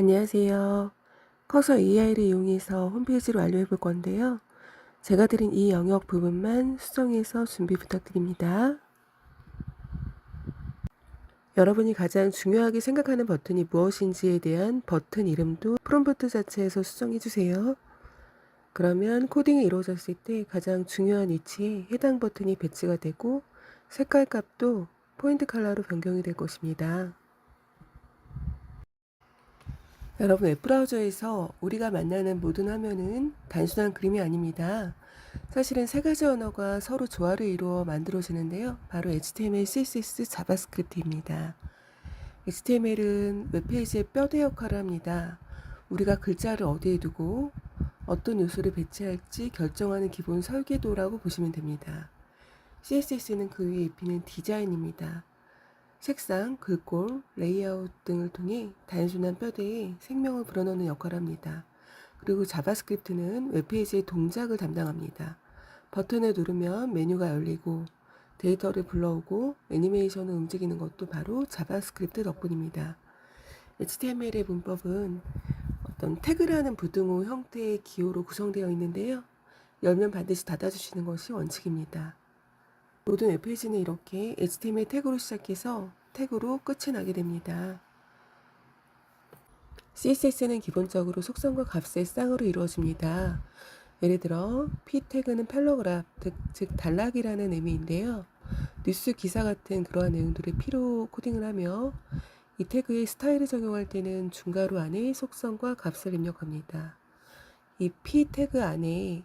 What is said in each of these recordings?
안녕하세요. 커서 AI를 이용해서 홈페이지를 완료해 볼 건데요. 제가 드린 이 영역 부분만 수정해서 준비 부탁드립니다. 여러분이 가장 중요하게 생각하는 버튼이 무엇인지에 대한 버튼 이름도 프롬프트 자체에서 수정해 주세요. 그러면 코딩이 이루어졌을 때 가장 중요한 위치에 해당 버튼이 배치가 되고 색깔 값도 포인트 컬러로 변경이 될 것입니다. 여러분, 웹브라우저에서 우리가 만나는 모든 화면은 단순한 그림이 아닙니다. 사실은 세 가지 언어가 서로 조화를 이루어 만들어지는데요. 바로 HTML, CSS, 자바스크립트입니다. HTML은 웹페이지의 뼈대 역할을 합니다. 우리가 글자를 어디에 두고 어떤 요소를 배치할지 결정하는 기본 설계도라고 보시면 됩니다. CSS는 그 위에 입히는 디자인입니다. 색상, 글꼴, 레이아웃 등을 통해 단순한 뼈대에 생명을 불어넣는 역할을 합니다. 그리고 자바스크립트는 웹페이지의 동작을 담당합니다. 버튼을 누르면 메뉴가 열리고 데이터를 불러오고 애니메이션을 움직이는 것도 바로 자바스크립트 덕분입니다. HTML의 문법은 어떤 태그라는 부등호 형태의 기호로 구성되어 있는데요. 열면 반드시 닫아주시는 것이 원칙입니다. 모든 웹페이지는 이렇게 HTML 태그로 시작해서 태그로 끝이 나게 됩니다. CSS는 기본적으로 속성과 값의 쌍으로 이루어집니다. 예를 들어 p 태그는 팰러그래프, 즉 단락이라는 의미인데요. 뉴스 기사 같은 그러한 내용들을 p로 코딩을 하며 이 태그에 스타일을 적용할 때는 중괄호 안에 속성과 값을 입력합니다. 이 p 태그 안에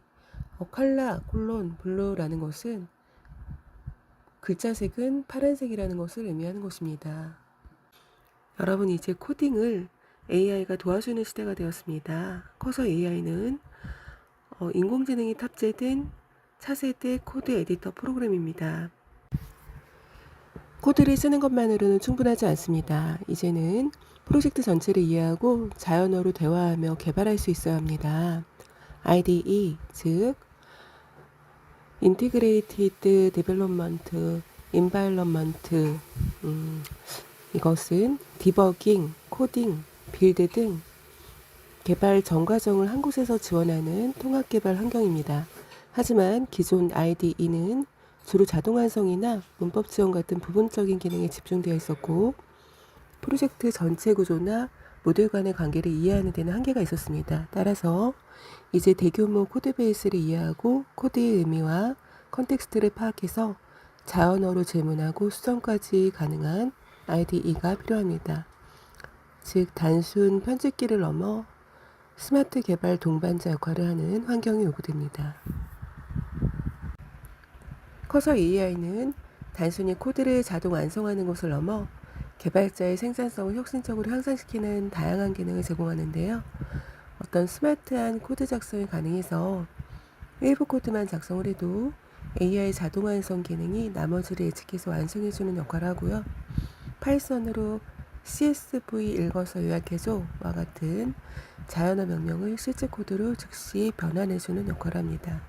컬러, 콜론, 블루라는 것은 글자색은 파란색이라는 것을 의미하는 것입니다. 여러분, 이제 코딩을 AI가 도와주는 시대가 되었습니다. 커서 AI는 인공지능이 탑재된 차세대 코드 에디터 프로그램입니다. 코드를 쓰는 것만으로는 충분하지 않습니다. 이제는 프로젝트 전체를 이해하고 자연어로 대화하며 개발할 수 있어야 합니다. IDE, 즉 Integrated Development Environment, 이것은 디버깅, 코딩, 빌드 등 개발 전 과정을 한 곳에서 지원하는 통합 개발 환경입니다. 하지만 기존 IDE는 주로 자동 완성이나 문법 지원 같은 부분적인 기능에 집중되어 있었고 프로젝트 전체 구조나 모델 간의 관계를 이해하는 데는 한계가 있었습니다. 따라서 이제 대규모 코드 베이스를 이해하고 코드의 의미와 컨텍스트를 파악해서 자연어로 질문하고 수정까지 가능한 IDE가 필요합니다. 즉 단순 편집기를 넘어 스마트 개발 동반자 역할을 하는 환경이 요구됩니다. 커서 AI는 단순히 코드를 자동 완성하는 것을 넘어 개발자의 생산성을 혁신적으로 향상시키는 다양한 기능을 제공하는데요. 어떤 스마트한 코드 작성이 가능해서 일부 코드만 작성을 해도 AI 자동 완성 기능이 나머지를 예측해서 완성해주는 역할을 하고요. 파이썬으로 CSV 읽어서 요약해줘와 같은 자연어 명령을 실제 코드로 즉시 변환해주는 역할을 합니다.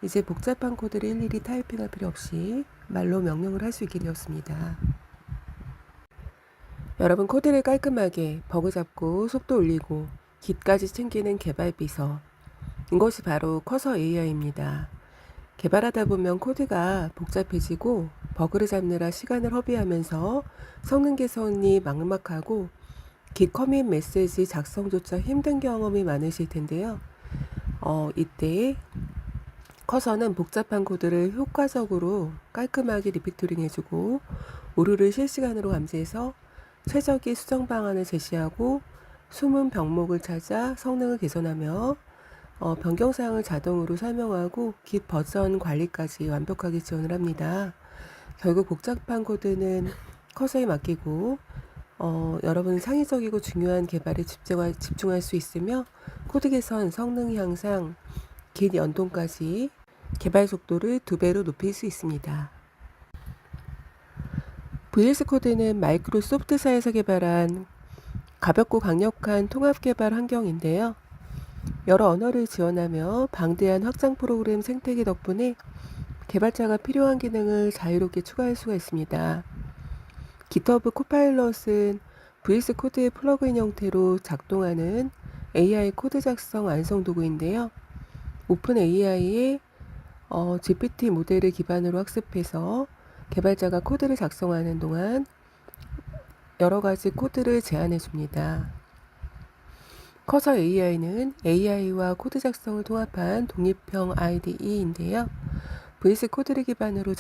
이제 복잡한 코드를 일일이 타이핑할 필요 없이 말로 명령을 할 수 있게 되었습니다. 여러분, 코드를 깔끔하게 버그 잡고 속도 올리고 깃까지 챙기는 개발 비서, 이것이 바로 커서 AI입니다. 개발하다 보면 코드가 복잡해지고 버그를 잡느라 시간을 허비하면서 성능 개선이 막막하고 깃 커밋 메시지 작성조차 힘든 경험이 많으실 텐데요. 이때 커서는 복잡한 코드를 효과적으로 깔끔하게 리피토링 해주고 오류를 실시간으로 감지해서 최적의 수정 방안을 제시하고 숨은 병목을 찾아 성능을 개선하며 변경사항을 자동으로 설명하고 깃 버전 관리까지 완벽하게 지원을 합니다. 결국 복잡한 코드는 커서에 맡기고 여러분 창의적이고 중요한 개발에 집중할 수 있으며 코드 개선, 성능 향상, 깃 연동까지 개발 속도를 2배로 높일 수 있습니다. VS 코드는 마이크로소프트사에서 개발한 가볍고 강력한 통합 개발 환경인데요. 여러 언어를 지원하며 방대한 확장 프로그램 생태계 덕분에 개발자가 필요한 기능을 자유롭게 추가할 수가 있습니다. GitHub 코파일럿은 VS 코드의 플러그인 형태로 작동하는 AI 코드 작성 완성 도구인데요. 오픈 AI의 GPT 모델을 기반으로 학습해서 개발자가 코드를 작성하는 동안 여러 가지 코드를 제안해 줍니다. 커서 AI는 AI와 코드 작성을 통합한 독립형 IDE인데요. VS 코드를 기반으로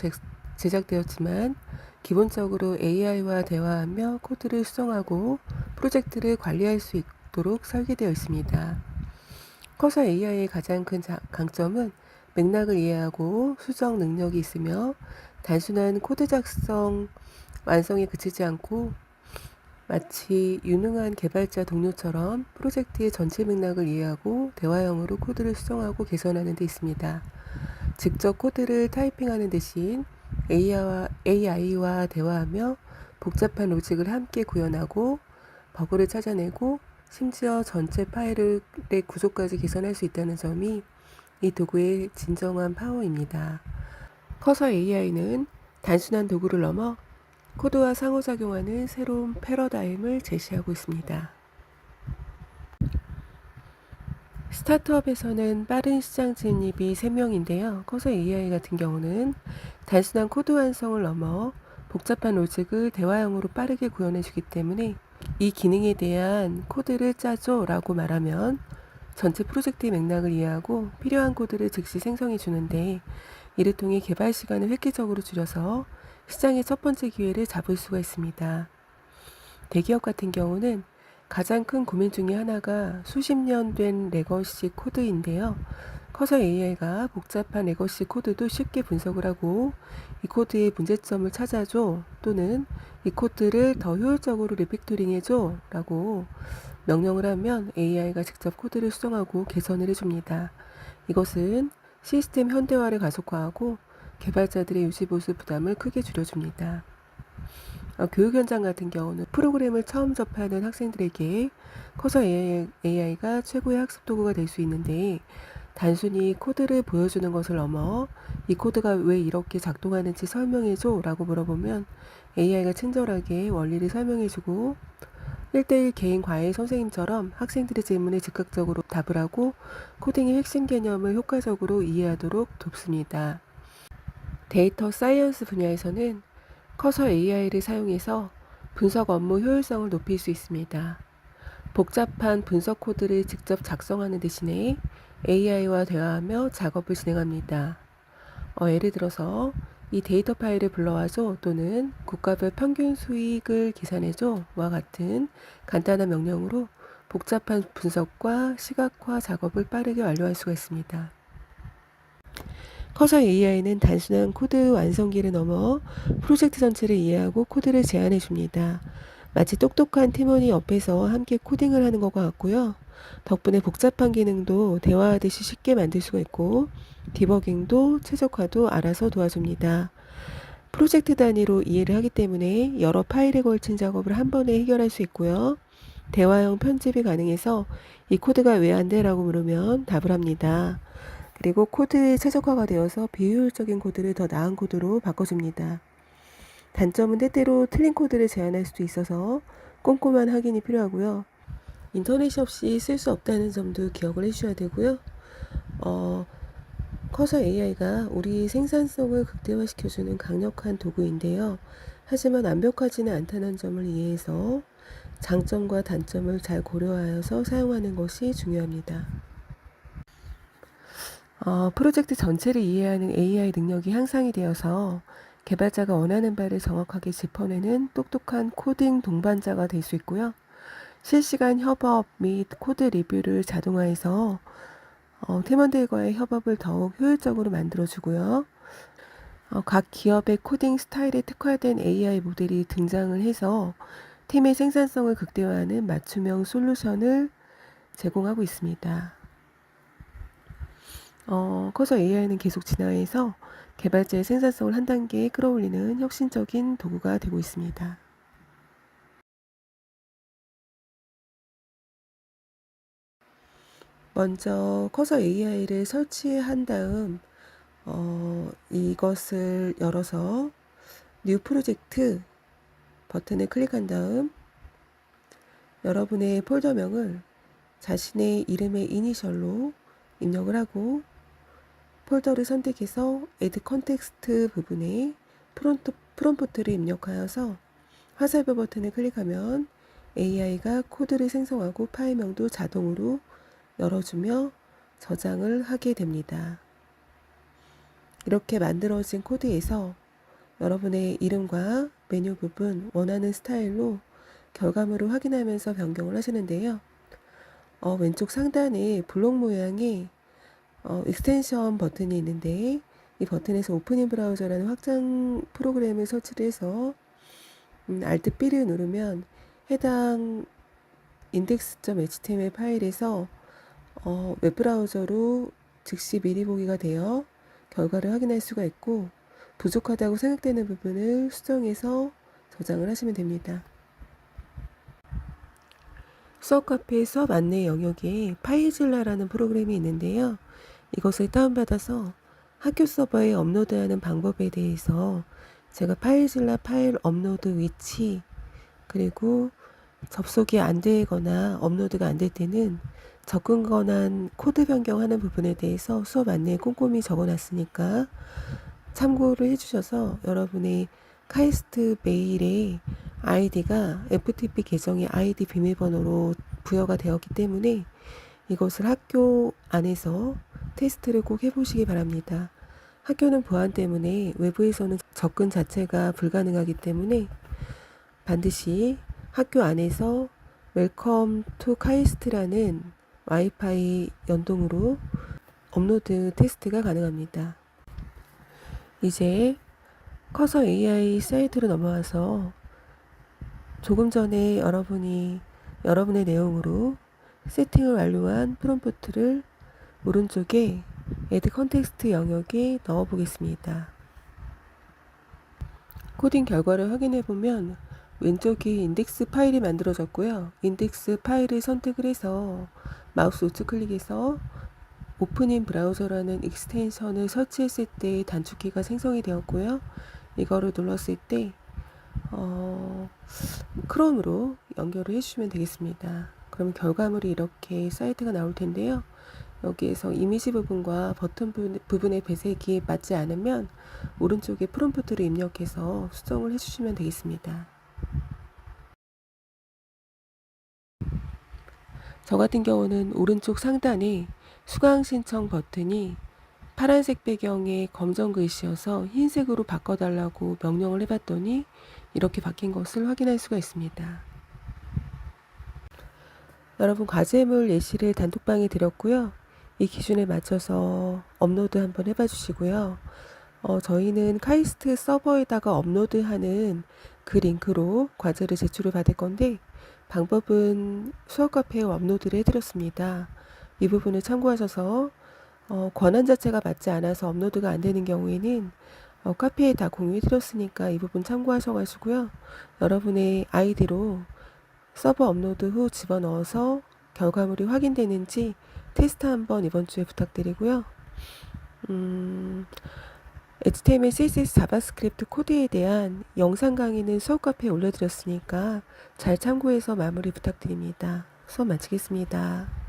제작되었지만 기본적으로 AI와 대화하며 코드를 수정하고 프로젝트를 관리할 수 있도록 설계되어 있습니다. 커서 AI의 가장 큰 강점은 맥락을 이해하고 수정 능력이 있으며 단순한 코드 작성 완성에 그치지 않고 마치 유능한 개발자 동료처럼 프로젝트의 전체 맥락을 이해하고 대화형으로 코드를 수정하고 개선하는 데 있습니다. 직접 코드를 타이핑하는 대신 AI와 대화하며 복잡한 로직을 함께 구현하고 버그를 찾아내고 심지어 전체 파일의 구조까지 개선할 수 있다는 점이 이 도구의 진정한 파워입니다. 커서 AI는 단순한 도구를 넘어 코드와 상호작용하는 새로운 패러다임을 제시하고 있습니다. 스타트업에서는 빠른 시장 진입이 생명인데요. 커서 AI 같은 경우는 단순한 코드 완성을 넘어 복잡한 로직을 대화형으로 빠르게 구현해 주기 때문에 이 기능에 대한 코드를 짜줘 라고 말하면 전체 프로젝트의 맥락을 이해하고 필요한 코드를 즉시 생성해 주는데 이를 통해 개발 시간을 획기적으로 줄여서 시장의 첫 번째 기회를 잡을 수가 있습니다. 대기업 같은 경우는 가장 큰 고민 중에 하나가 수십 년 된 레거시 코드인데요. 커서 AI가 복잡한 레거시 코드도 쉽게 분석을 하고 이 코드의 문제점을 찾아줘 또는 이 코드를 더 효율적으로 리팩토링해줘 라고 명령을 하면 AI가 직접 코드를 수정하고 개선을 해줍니다. 이것은 시스템 현대화를 가속화하고 개발자들의 유지보수 부담을 크게 줄여줍니다. 교육 현장 같은 경우는 프로그램을 처음 접하는 학생들에게 커서 AI가 최고의 학습 도구가 될 수 있는데 단순히 코드를 보여주는 것을 넘어 이 코드가 왜 이렇게 작동하는지 설명해줘 라고 물어보면 AI가 친절하게 원리를 설명해주고 1대1 개인 과외 선생님처럼 학생들의 질문에 즉각적으로 답을 하고 코딩의 핵심 개념을 효과적으로 이해하도록 돕습니다. 데이터 사이언스 분야에서는 커서 AI를 사용해서 분석 업무 효율성을 높일 수 있습니다. 복잡한 분석 코드를 직접 작성하는 대신에 AI와 대화하며 작업을 진행합니다. 예를 들어서 이 데이터 파일을 불러와줘 또는 국가별 평균 수익을 계산해줘와 같은 간단한 명령으로 복잡한 분석과 시각화 작업을 빠르게 완료할 수가 있습니다. 커서 AI는 단순한 코드 완성기를 넘어 프로젝트 전체를 이해하고 코드를 제안해 줍니다. 마치 똑똑한 팀원이 옆에서 함께 코딩을 하는 것과 같고요. 덕분에 복잡한 기능도 대화하듯이 쉽게 만들 수가 있고 디버깅도 최적화도 알아서 도와줍니다. 프로젝트 단위로 이해를 하기 때문에 여러 파일에 걸친 작업을 한 번에 해결할 수 있고요. 대화형 편집이 가능해서 이 코드가 왜 안 돼? 라고 물으면 답을 합니다. 그리고 코드의 최적화가 되어서 비효율적인 코드를 더 나은 코드로 바꿔줍니다. 단점은 때때로 틀린 코드를 제안할 수도 있어서 꼼꼼한 확인이 필요하고요. 인터넷이 없이 쓸 수 없다는 점도 기억을 해주셔야 되고요. 커서 AI가 우리 생산성을 극대화시켜주는 강력한 도구인데요. 하지만 완벽하지는 않다는 점을 이해해서 장점과 단점을 잘 고려하여서 사용하는 것이 중요합니다. 프로젝트 전체를 이해하는 AI 능력이 향상이 되어서 개발자가 원하는 바를 정확하게 짚어내는 똑똑한 코딩 동반자가 될 수 있고요. 실시간 협업 및 코드 리뷰를 자동화해서 팀원들과의 협업을 더욱 효율적으로 만들어주고요. 각 기업의 코딩 스타일에 특화된 AI 모델이 등장을 해서 팀의 생산성을 극대화하는 맞춤형 솔루션을 제공하고 있습니다. 커서 AI는 계속 진화해서 개발자의 생산성을 한 단계 끌어올리는 혁신적인 도구가 되고 있습니다. 먼저 커서 AI를 설치한 다음 이것을 열어서 뉴 프로젝트 버튼을 클릭한 다음 여러분의 폴더명을 자신의 이름의 이니셜로 입력을 하고 폴더를 선택해서 Add Context 부분에 프롬프트를 입력하여서 화살표 버튼을 클릭하면 AI가 코드를 생성하고 파일명도 자동으로 열어주며 저장을 하게 됩니다. 이렇게 만들어진 코드에서 여러분의 이름과 메뉴 부분 원하는 스타일로 결과물을 확인하면서 변경을 하시는데요. 왼쪽 상단에 블록 모양의 익스텐션 버튼이 있는데 이 버튼에서 오프닝 브라우저라는 확장 프로그램을 설치를 해서 Alt B를 누르면 해당 index.html 파일에서 웹브라우저로 즉시 미리 보기가 되어 결과를 확인할 수가 있고 부족하다고 생각되는 부분을 수정해서 저장을 하시면 됩니다. 수업 카페 수업 안내 영역에 파일질라라는 프로그램이 있는데요. 이것을 다운받아서 학교 서버에 업로드하는 방법에 대해서 제가 파일질라 파일 업로드 위치 그리고 접속이 안 되거나 업로드가 안 될 때는 접근 권한 코드 변경하는 부분에 대해서 수업 안내에 꼼꼼히 적어놨으니까 참고를 해주셔서 여러분의 카이스트 메일의 아이디가 FTP 계정의 아이디 비밀번호로 부여가 되었기 때문에 이것을 학교 안에서 테스트를 꼭 해보시기 바랍니다. 학교는 보안 때문에 외부에서는 접근 자체가 불가능하기 때문에 반드시 학교 안에서 웰컴 투 카이스트라는 와이파이 연동으로 업로드 테스트가 가능합니다. 이제 커서 AI 사이트로 넘어와서 조금 전에 여러분의 내용으로 세팅을 완료한 프롬프트를 오른쪽에 Add Context 영역에 넣어 보겠습니다. 코딩 결과를 확인해 보면 왼쪽에 인덱스 파일이 만들어졌고요. 인덱스 파일을 선택을 해서 마우스 우측 클릭해서 오프닝 브라우저라는 익스텐션을 설치했을 때 단축키가 생성이 되었고요. 이거를 눌렀을 때 크롬으로 연결을 해주시면 되겠습니다. 그러면 결과물이 이렇게 사이트가 나올 텐데요. 여기에서 이미지 부분과 버튼 부분의 배색이 맞지 않으면 오른쪽에 프롬프트를 입력해서 수정을 해주시면 되겠습니다. 저 같은 경우는 오른쪽 상단에 수강 신청 버튼이 파란색 배경에 검정 글씨여서 흰색으로 바꿔달라고 명령을 해봤더니 이렇게 바뀐 것을 확인할 수가 있습니다. 여러분 과제물 예시를 단톡방에 드렸고요. 이 기준에 맞춰서 업로드 한번 해봐 주시고요. 저희는 카이스트 서버에다가 업로드하는 그 링크로 과제를 제출을 받을 건데 방법은 수업 카페에 업로드를 해드렸습니다. 이 부분을 참고하셔서 권한 자체가 맞지 않아서 업로드가 안 되는 경우에는 카페에 다 공유해드렸으니까 이 부분 참고하셔가지고요. 여러분의 아이디로 서버 업로드 후 집어넣어서 결과물이 확인되는지 테스트 한번 이번 주에 부탁드리고요. HTML, CSS, 자바스크립트 코드에 대한 영상 강의는 수업 카페에 올려드렸으니까 잘 참고해서 마무리 부탁드립니다. 수업 마치겠습니다.